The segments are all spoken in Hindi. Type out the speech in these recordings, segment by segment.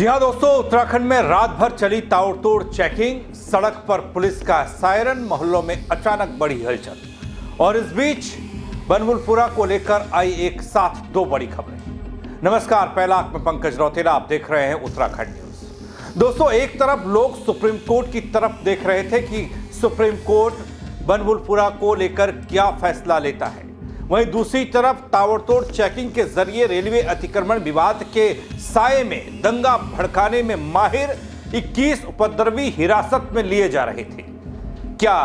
जी हां दोस्तों, उत्तराखंड में रात भर चली ताबड़तोड़ चेकिंग, सड़क पर पुलिस का सायरन, मोहल्लों में अचानक बढ़ी हलचल। और इस बीच बनभूलपुरा को लेकर आई एक साथ दो बड़ी खबरें। नमस्कार, पहला आंख में पंकज रौतेला, आप देख रहे हैं उत्तराखंड न्यूज। दोस्तों, एक तरफ लोग सुप्रीम कोर्ट की तरफ देख रहे थे कि सुप्रीम कोर्ट बनभूलपुरा को लेकर क्या फैसला लेता है, वहीं दूसरी तरफ ताबड़तोड़ चेकिंग के जरिए रेलवे अतिक्रमण विवाद के साये में दंगा भड़काने में माहिर 21 उपद्रवी हिरासत में लिए जा रहे थे। क्या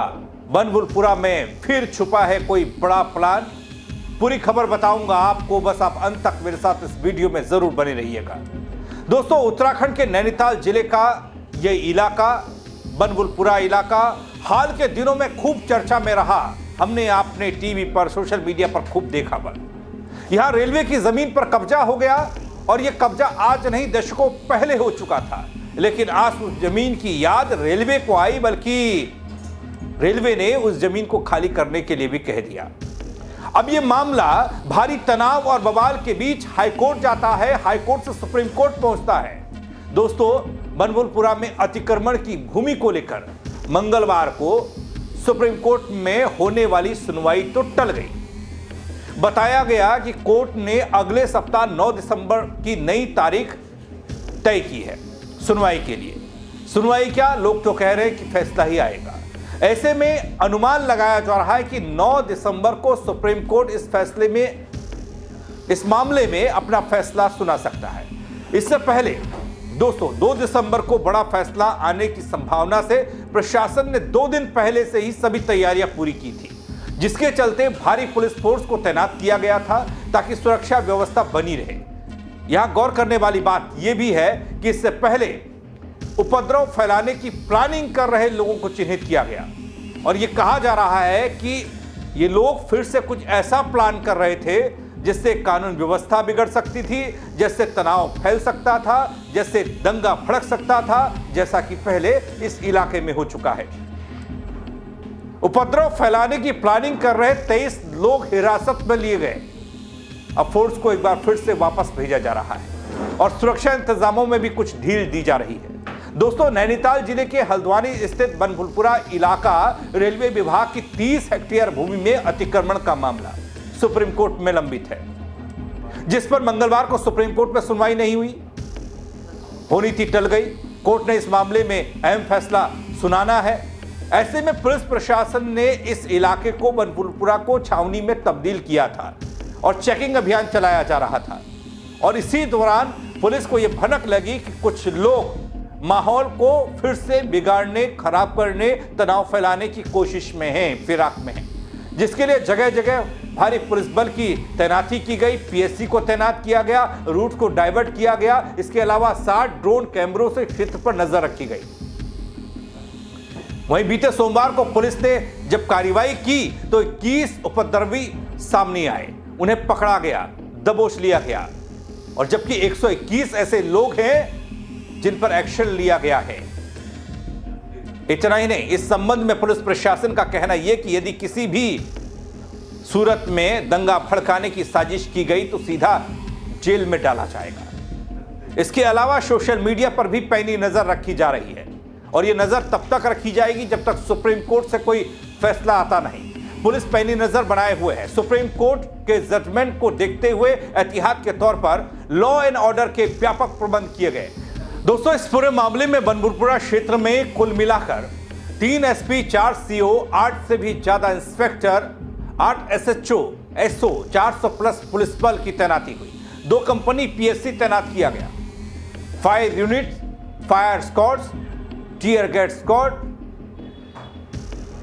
बनभूलपुरा में फिर छुपा है कोई बड़ा प्लान? पूरी खबर बताऊंगा आपको, बस आप अंत तक मेरे साथ इस वीडियो में जरूर बने रहिएगा। दोस्तों, उत्तराखंड के नैनीताल जिले का यह इलाका, बनभूलपुरा इलाका, हाल के दिनों में खूब चर्चा में रहा। हमने आपने टीवी पर, सोशल मीडिया पर खूब देखा। यहां रेलवे की जमीन पर कब्जा हो गया, और यह कब्जा आज नहीं दशकों पहले हो चुका था। लेकिन आज उस जमीन की याद रेलवे को आई, बल्कि रेलवे ने उस जमीन को खाली करने के लिए भी कह दिया। अब यह मामला भारी तनाव और बवाल के बीच हाईकोर्ट जाता है, हाईकोर्ट से सुप्रीम कोर्ट पहुंचता है। दोस्तों, बनभूलपुरा में अतिक्रमण की भूमि को लेकर मंगलवार को सुप्रीम कोर्ट में होने वाली सुनवाई तो टल गई। बताया गया कि कोर्ट ने अगले सप्ताह 9 दिसंबर की नई तारीख तय की है सुनवाई के लिए। सुनवाई क्या, लोग तो कह रहे हैं कि फैसला ही आएगा। ऐसे में अनुमान लगाया जा रहा है कि 9 दिसंबर को सुप्रीम कोर्ट इस मामले में अपना फैसला सुना सकता है। इससे पहले दोस्तों 2 दिसंबर को बड़ा फैसला आने की संभावना से प्रशासन ने 2 दिन पहले से ही सभी तैयारियां पूरी की थी, जिसके चलते भारी पुलिस फोर्स को तैनात किया गया था ताकि सुरक्षा व्यवस्था बनी रहे। यहां गौर करने वाली बात यह भी है कि इससे पहले उपद्रव फैलाने की प्लानिंग कर रहे लोगों को चिन्हित किया गया, और यह कहा जा रहा है कि ये लोग फिर से कुछ ऐसा प्लान कर रहे थे जिससे कानून व्यवस्था बिगड़ सकती थी, जिससे तनाव फैल सकता था, जिससे दंगा भड़क सकता था, जैसा कि पहले इस इलाके में हो चुका है। उपद्रव फैलाने की प्लानिंग कर रहे 23 लोग हिरासत में लिए गए। अब फोर्स को एक बार फिर से वापस भेजा जा रहा है, और सुरक्षा इंतजामों में भी कुछ ढील दी जा रही है। दोस्तों, नैनीताल जिले के हल्द्वानी स्थित बनभूलपुरा इलाका रेलवे विभाग की 30 हेक्टेयर भूमि में अतिक्रमण का मामला सुप्रीम कोर्ट में लंबित है, जिस पर मंगलवार को सुप्रीम कोर्ट में सुनवाई नहीं हुई, होनी थी टल गई। कोर्ट ने इस मामले में अहम फैसला सुनाना है। ऐसे में पुलिस प्रशासन ने इस इलाके को बनभूलपुरा को छावनी में तब्दील किया था और चेकिंग अभियान चलाया जा रहा था। और इसी दौरान पुलिस को यह भनक लगी कि कुछ लोग माहौल को फिर से बिगाड़ने, खराब करने, तनाव फैलाने की कोशिश में हैं, फिराक में हैं, जिसके लिए जगह जगह भारी पुलिस बल की तैनाती की गई। पीएससी को तैनात किया गया, रूट को डाइवर्ट किया गया। इसके अलावा 60 ड्रोन कैमरों से क्षेत्र पर नजर रखी गई। वहीं बीते सोमवार को पुलिस ने जब कार्रवाई की तो 21 उपद्रवी सामने आए, उन्हें पकड़ा गया, दबोच लिया गया। और जबकि 121 ऐसे लोग हैं जिन पर एक्शन लिया गया है। इतना ही नहीं, इस संबंध में पुलिस प्रशासन का कहना यह कि यदि किसी भी सूरत में दंगा भड़काने की साजिश की गई तो सीधा जेल में डाला जाएगा। इसके अलावा सोशल मीडिया पर भी पैनी नजर रखी जा रही है, और यह नजर तब तक रखी जाएगी जब तक सुप्रीम कोर्ट से कोई फैसला आता नहीं। पुलिस पैनी नजर बनाए हुए है। सुप्रीम कोर्ट के जजमेंट को देखते हुए एहतियात के तौर पर लॉ एंड ऑर्डर के व्यापक प्रबंध किए गए। दोस्तों, इस पूरे मामले में बनभूलपुरा क्षेत्र में कुल मिलाकर 3 एसपी, 4 सीओ, 8 से भी ज्यादा inspector, 8 SHO, SO, 400 plus police बल की तैनाती हुई। 2 कंपनी पीएससी तैनात किया गया। Fire unit, fire squads, tear gas squad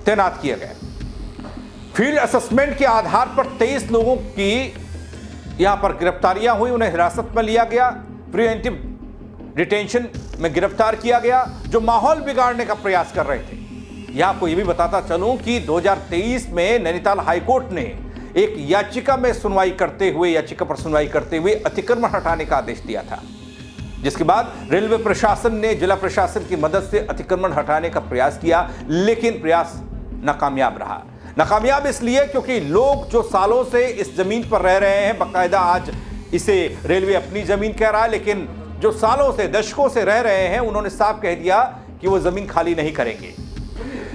तैनात किया गया। फील्ड असेसमेंट के आधार पर 23 लोगों की यहां पर गिरफ्तारियां हुई, उन्हें हिरासत में लिया गया, प्रिवेंटिव डिटेंशन में गिरफ्तार किया गया, जो माहौल बिगाड़ने का प्रयास कर रहे थे। यहां आपको यह भी बताता चलूं कि 2023 में नैनीताल हाईकोर्ट ने एक याचिका पर सुनवाई करते हुए अतिक्रमण हटाने का आदेश दिया था, जिसके बाद रेलवे प्रशासन ने जिला प्रशासन की मदद से अतिक्रमण हटाने का प्रयास किया, लेकिन प्रयास नाकामयाब रहा। नाकामयाब इसलिए क्योंकि लोग जो सालों से इस जमीन पर रह रहे हैं, बाकायदा आज इसे रेलवे अपनी जमीन कह रहा है, लेकिन जो सालों से दशकों से रह रहे हैं, उन्होंने साफ कह दिया कि वो जमीन खाली नहीं करेंगे।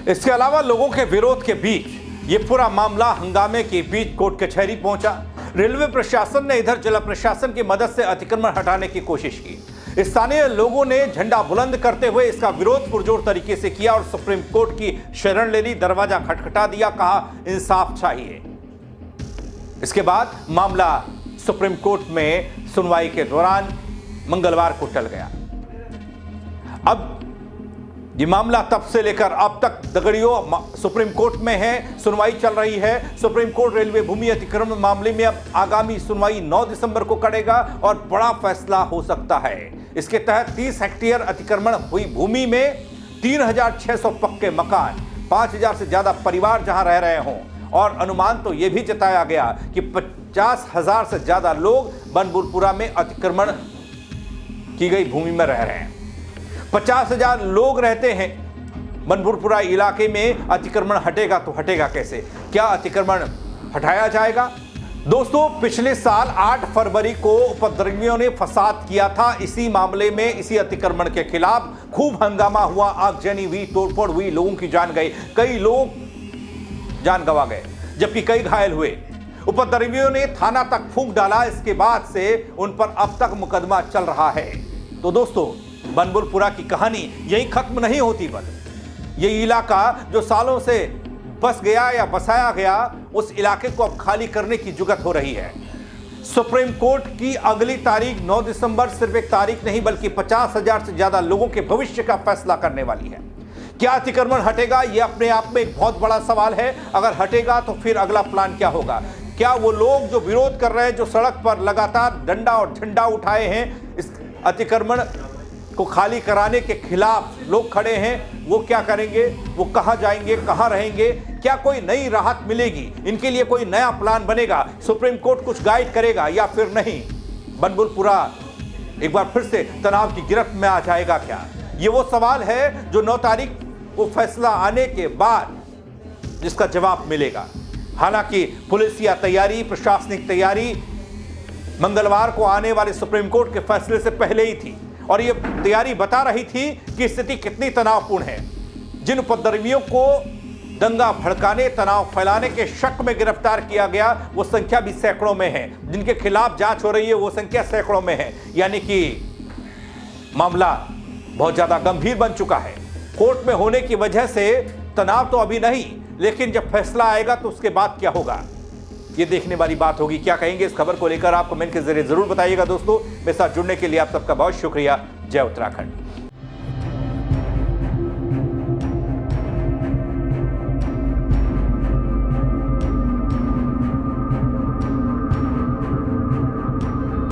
इसके अलावा लोगों के विरोध के बीच ये पूरा मामला हंगामे के बीच कोर्ट कचहरी पहुंचा। रेलवे प्रशासन ने इधर जिला प्रशासन की मदद से अतिक्रमण हटाने की कोशिश की। स्थानीय लोगों ने झंडा बुलंद करते हुए इसका विरोध पुरजोर तरीके से किया और सुप्रीम कोर्ट की शरण ले ली, दरवाजा खटखटा दिया, कहा इंसाफ चाहिए। इसके बाद मामला सुप्रीम कोर्ट में सुनवाई के दौरान मंगलवार को टल गया। अब ये मामला तब से लेकर अब तक दगड़ियों सुप्रीम कोर्ट में है, सुनवाई चल रही है। सुप्रीम कोर्ट रेलवे भूमि अतिक्रमण मामले में अब आगामी सुनवाई 9 दिसंबर को करेगा और बड़ा फैसला हो सकता है। इसके तहत 30 हेक्टेयर अतिक्रमण हुई भूमि में 3600 पक्के मकान, 5000 से ज्यादा परिवार जहां रह रहे हों, और अनुमान तो यह भी जताया गया कि 50,000 से ज्यादा लोग बनभूलपुरा में अतिक्रमण की गई भूमि में रह रहे हैं। 50,000 लोग रहते हैं बनभूलपुरा इलाके में। अतिक्रमण हटेगा तो हटेगा कैसे? क्या अतिक्रमण हटाया जाएगा? दोस्तों, पिछले साल 8 फरवरी को उपद्रवियों ने फसाद किया था इसी मामले में। इसी अतिक्रमण के खिलाफ खूब हंगामा हुआ, आगजनी हुई, तोड़फोड़ हुई, लोगों की जान गई, कई लोग जान गंवा गए, जबकि कई घायल हुए। उपद्रवियों ने थाना तक फूंक डाला। इसके बाद से उन पर अब तक मुकदमा चल रहा है। तो दोस्तों, बनभूलपुरा की कहानी यही खत्म नहीं होती, बल्कि ये इलाका जो सालों से बस गया या बसाया गया, उस इलाके को अब खाली करने की जुगत हो रही है। सुप्रीम कोर्ट की अगली तारीख 9 दिसंबर सिर्फ एक तारीख नहीं, बल्कि 50,000 से ज्यादा लोगों के भविष्य का फैसला करने वाली है। क्या अतिक्रमण हटेगा? यह अपने आप में एक बहुत बड़ा सवाल है। अगर हटेगा तो फिर अगला प्लान क्या होगा? क्या वो लोग जो विरोध कर रहे हैं, जो सड़क पर लगातार डंडा और झंडा उठाए हैं, इस अतिक्रमण को खाली कराने के खिलाफ लोग खड़े हैं, वो क्या करेंगे? वो कहां जाएंगे, कहां रहेंगे? क्या कोई नई राहत मिलेगी? इनके लिए कोई नया प्लान बनेगा? सुप्रीम कोर्ट कुछ गाइड करेगा या फिर नहीं? बनभूलपुरा एक बार फिर से तनाव की गिरफ्त में आ जाएगा क्या? ये वो सवाल है जो 9 तारीख को फैसला आने के बाद जिसका जवाब मिलेगा। हालांकि पुलिस या तैयारी, प्रशासनिक तैयारी मंगलवार को आने वाले सुप्रीम कोर्ट के फैसले से पहले ही थी, और यह तैयारी बता रही थी कि स्थिति कितनी तनावपूर्ण है। जिन उपद्रवियों को दंगा भड़काने, तनाव फैलाने के शक में गिरफ्तार किया गया, वो संख्या भी सैकड़ों में है। जिनके खिलाफ जांच हो रही है, वो संख्या सैकड़ों में है। यानी कि मामला बहुत ज्यादा गंभीर बन चुका है। कोर्ट में होने की वजह से तनाव तो अभी नहीं, लेकिन जब फैसला आएगा तो उसके बाद क्या होगा, ये देखने वाली बात होगी। क्या कहेंगे इस खबर को लेकर आप कमेंट के जरिए जरूर बताइएगा। दोस्तों, मेरे साथ जुड़ने के लिए आप सबका बहुत शुक्रिया। जय उत्तराखंड।